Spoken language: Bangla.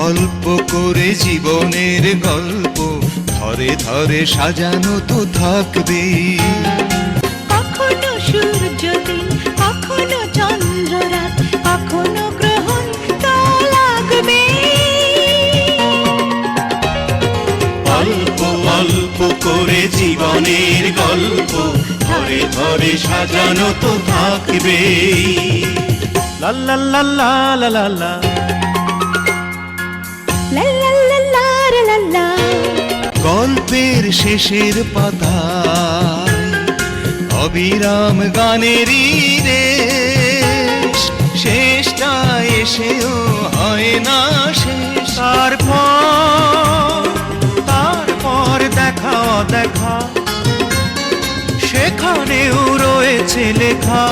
অল্প করে জীবনের গল্প ধরে ধরে সাজানো তো থাকবে। কখনো সূর্য দিন, কখনো চন্দ্র রাত, কখনো গ্রহণ তো লাগবে। অল্প অল্প করে জীবনের গল্প ধরে ধরে সাজানো তো থাকবে। লা লা লা লা লা লা লা লা লা লা লা লা লা। গল্পের শেষের পাতায় অবিরাম গানেরই রেশ, শেষটা এসেও হয় না শেষ। তারপর দেখা দেখা সেখানেও রয়েছে লেখা।